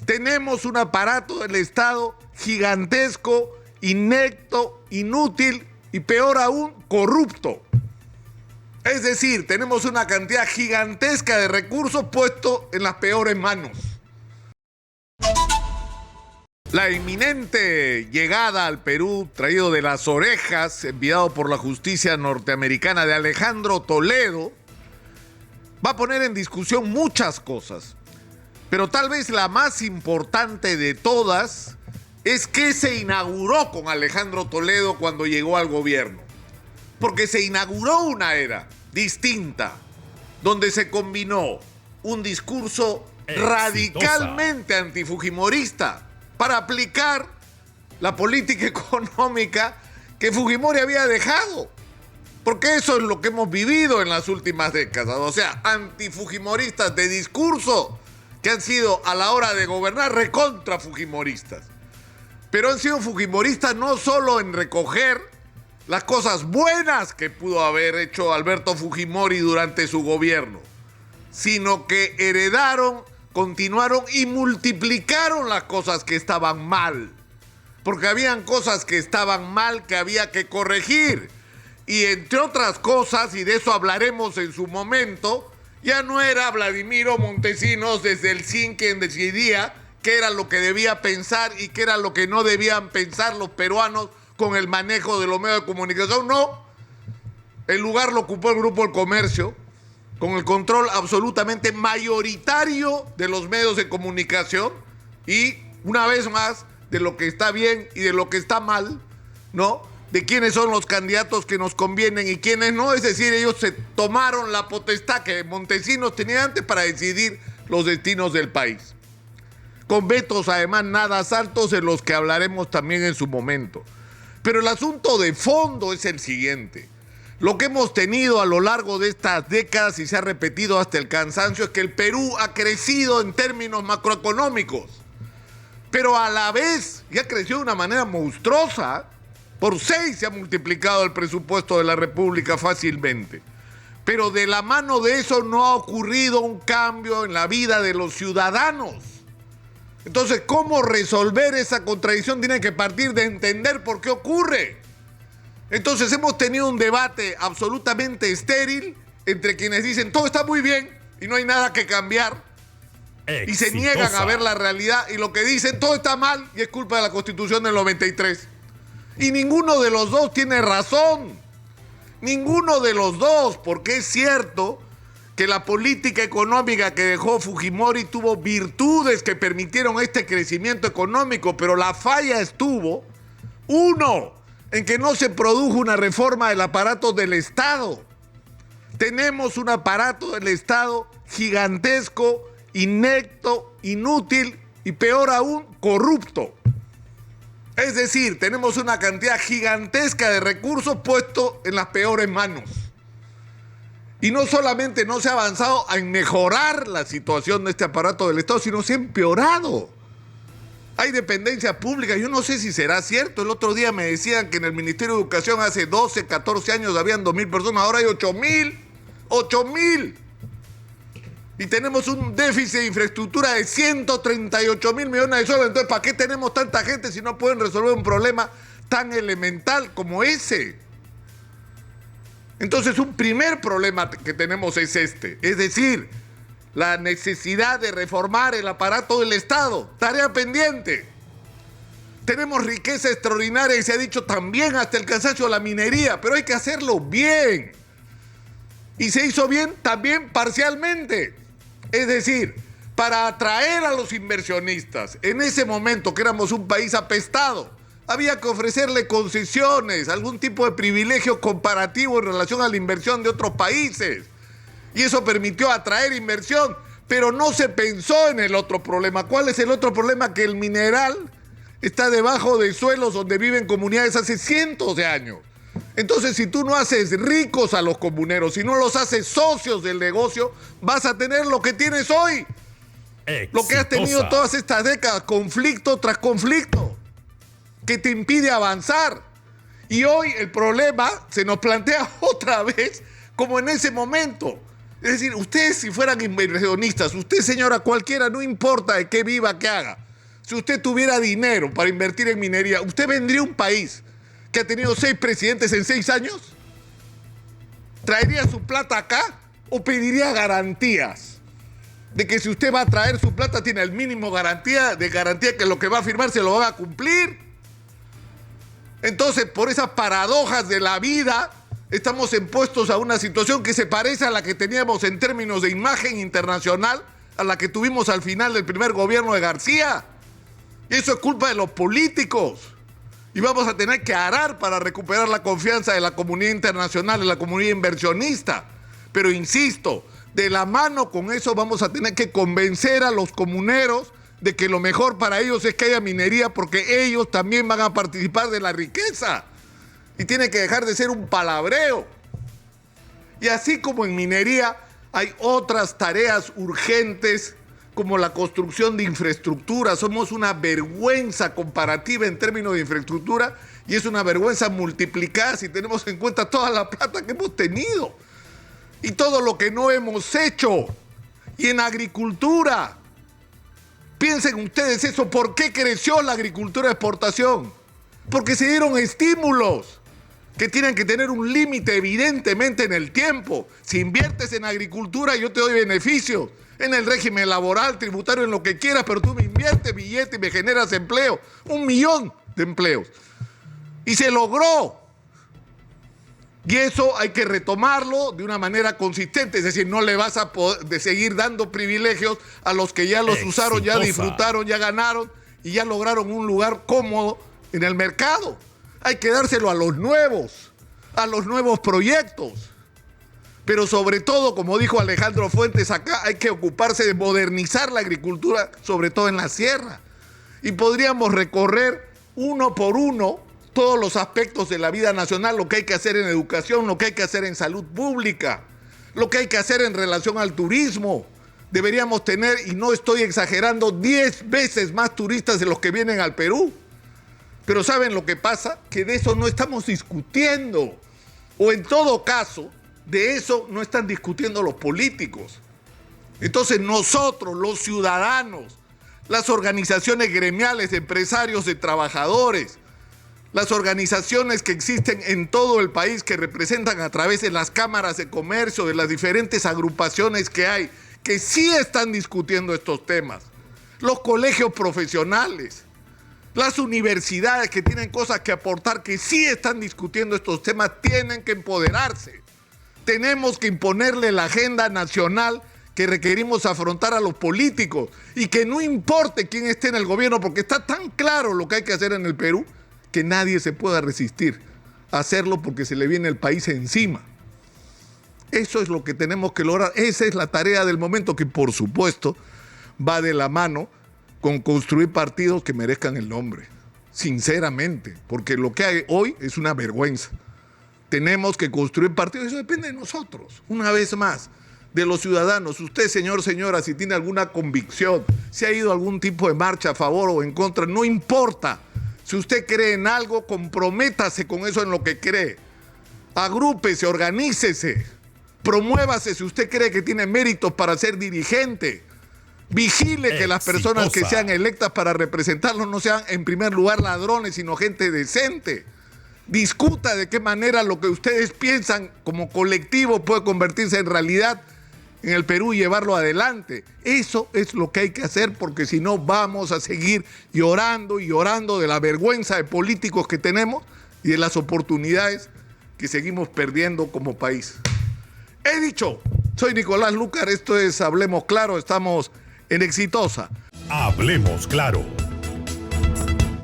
Tenemos un aparato del Estado gigantesco, inepto, inútil y peor aún, corrupto. Es decir, tenemos una cantidad gigantesca de recursos puestos en las peores manos. La inminente llegada al Perú, traído de las orejas, enviado por la justicia norteamericana de Alejandro Toledo, va a poner en discusión muchas cosas. Pero tal vez la más importante de todas es que se inauguró con Alejandro Toledo cuando llegó al gobierno. Porque se inauguró una era distinta, donde se combinó un discurso radicalmente antifujimorista para aplicar la política económica que Fujimori había dejado. Porque eso es lo que hemos vivido en las últimas décadas. O sea, antifujimoristas de discurso que han sido a la hora de gobernar recontra fujimoristas. Pero han sido fujimoristas no solo en recoger las cosas buenas que pudo haber hecho Alberto Fujimori durante su gobierno, sino que heredaron, continuaron y multiplicaron las cosas que estaban mal. Porque habían cosas que estaban mal que había que corregir. Y entre otras cosas, y de eso hablaremos en su momento, ya no era Vladimiro Montesinos desde el CIN quien decidía qué era lo que debía pensar y qué era lo que no debían pensar los peruanos con el manejo de los medios de comunicación. No, el lugar lo ocupó el Grupo El Comercio, con el control absolutamente mayoritario de los medios de comunicación y, una vez más, de lo que está bien y de lo que está mal, ¿no? De quiénes son los candidatos que nos convienen y quiénes no. Es decir, ellos se tomaron la potestad que Montesinos tenía antes para decidir los destinos del país. Con vetos, además, nada altos en los que hablaremos también en su momento. Pero el asunto de fondo es el siguiente. Lo que hemos tenido a lo largo de estas décadas, y se ha repetido hasta el cansancio, es que el Perú ha crecido en términos macroeconómicos. Pero a la vez, ya creció de una manera monstruosa. Por 6 se ha multiplicado el presupuesto de la República fácilmente. Pero de la mano de eso no ha ocurrido un cambio en la vida de los ciudadanos. Entonces, ¿cómo resolver esa contradicción? Tiene que partir de entender por qué ocurre. Entonces, hemos tenido un debate absolutamente estéril entre quienes dicen todo está muy bien y no hay nada que cambiar. Y se niegan a ver la realidad, y lo que dicen todo está mal y es culpa de la Constitución del 93. Y ninguno de los dos tiene razón. Ninguno de los dos, porque es cierto que la política económica que dejó Fujimori tuvo virtudes que permitieron este crecimiento económico, pero la falla estuvo, uno, en que no se produjo una reforma del aparato del Estado. Tenemos un aparato del Estado gigantesco, inepto, inútil y peor aún, corrupto. Es decir, tenemos una cantidad gigantesca de recursos puestos en las peores manos. Y no solamente no se ha avanzado en mejorar la situación de este aparato del Estado, sino se ha empeorado. Hay dependencias públicas, yo no sé si será cierto. El otro día me decían que en el Ministerio de Educación hace 12, 14 años habían 2.000 personas, ahora hay 8.000. 8.000. Y tenemos un déficit de infraestructura de 138.000 millones de soles. Entonces, ¿para qué tenemos tanta gente si no pueden resolver un problema tan elemental como ese? Entonces, un primer problema que tenemos es este. Es decir, la necesidad de reformar el aparato del Estado. Tarea pendiente. Tenemos riqueza extraordinaria y se ha dicho también hasta el cansancio de la minería, pero hay que hacerlo bien. Y se hizo bien también parcialmente. Es decir, para atraer a los inversionistas, en ese momento que éramos un país apestado, había que ofrecerle concesiones, algún tipo de privilegio comparativo en relación a la inversión de otros países. Y eso permitió atraer inversión, pero no se pensó en el otro problema. ¿Cuál es el otro problema? Que el mineral está debajo de suelos donde viven comunidades hace cientos de años. Entonces, si tú no haces ricos a los comuneros, si no los haces socios del negocio, vas a tener lo que tienes hoy. Lo que has tenido todas estas décadas, conflicto tras conflicto, que te impide avanzar. Y hoy el problema se nos plantea otra vez como en ese momento. Es decir, ustedes si fueran inversionistas, usted señora cualquiera, no importa de qué viva, qué haga, si usted tuviera dinero para invertir en minería, ¿usted vendría a un país que ha tenido 6 presidentes en 6 años? ¿Traería su plata acá o pediría garantías de que si usted va a traer su plata tiene el mínimo de garantía que lo que va a firmar se lo van a cumplir? Entonces, por esas paradojas de la vida, estamos expuestos a una situación que se parece a la que teníamos en términos de imagen internacional, a la que tuvimos al final del primer gobierno de García. Y eso es culpa de los políticos. Y vamos a tener que arar para recuperar la confianza de la comunidad internacional, de la comunidad inversionista. Pero insisto, de la mano con eso vamos a tener que convencer a los comuneros de que lo mejor para ellos es que haya minería porque ellos también van a participar de la riqueza. Y tiene que dejar de ser un palabreo. Y así como en minería hay otras tareas urgentes como la construcción de infraestructura. Somos una vergüenza comparativa en términos de infraestructura y es una vergüenza multiplicada si tenemos en cuenta toda la plata que hemos tenido y todo lo que no hemos hecho. Y en agricultura, piensen ustedes eso, ¿por qué creció la agricultura de exportación? Porque se dieron estímulos que tienen que tener un límite evidentemente en el tiempo. Si inviertes en agricultura yo te doy beneficios en el régimen laboral, tributario, en lo que quieras, pero tú me inviertes billete y me generas empleo, 1 millón de empleos. Y se logró. Y eso hay que retomarlo de una manera consistente, es decir, no le vas a poder seguir dando privilegios a los que ya los usaron, ya disfrutaron, ya ganaron y ya lograron un lugar cómodo en el mercado. Hay que dárselo a los nuevos proyectos. Pero sobre todo, como dijo Alejandro Fuentes acá, hay que ocuparse de modernizar la agricultura, sobre todo en la sierra. Y podríamos recorrer uno por uno todos los aspectos de la vida nacional, lo que hay que hacer en educación, lo que hay que hacer en salud pública, lo que hay que hacer en relación al turismo. Deberíamos tener, y no estoy exagerando, 10 veces más turistas de los que vienen al Perú. Pero ¿saben lo que pasa? Que de eso no estamos discutiendo. O en todo caso, de eso no están discutiendo los políticos. Entonces nosotros, los ciudadanos, las organizaciones gremiales de empresarios, de trabajadores, las organizaciones que existen en todo el país que representan a través de las cámaras de comercio, de las diferentes agrupaciones que hay, que sí están discutiendo estos temas, los colegios profesionales, las universidades que tienen cosas que aportar, que sí están discutiendo estos temas, tienen que empoderarse. Tenemos que imponerle la agenda nacional que requerimos afrontar a los políticos y que no importe quién esté en el gobierno, porque está tan claro lo que hay que hacer en el Perú que nadie se pueda resistir a hacerlo porque se le viene el país encima. Eso es lo que tenemos que lograr. Esa es la tarea del momento, que por supuesto va de la mano con construir partidos que merezcan el nombre, sinceramente, porque lo que hay hoy es una vergüenza. Tenemos que construir partidos, eso depende de nosotros, una vez más, de los ciudadanos. Usted, señor, señora, si tiene alguna convicción, si ha ido a algún tipo de marcha a favor o en contra, no importa. Si usted cree en algo, comprométase con eso en lo que cree. Agrúpese, organícese, promuévase si usted cree que tiene méritos para ser dirigente. Vigile que las personas que sean electas para representarlo no sean en primer lugar ladrones, sino gente decente. Discuta de qué manera lo que ustedes piensan como colectivo puede convertirse en realidad en el Perú y llevarlo adelante. Eso es lo que hay que hacer, porque si no vamos a seguir llorando y llorando de la vergüenza de políticos que tenemos y de las oportunidades que seguimos perdiendo como país. He dicho, soy Nicolás Lucar, esto es Hablemos Claro, estamos en Exitosa. Hablemos Claro.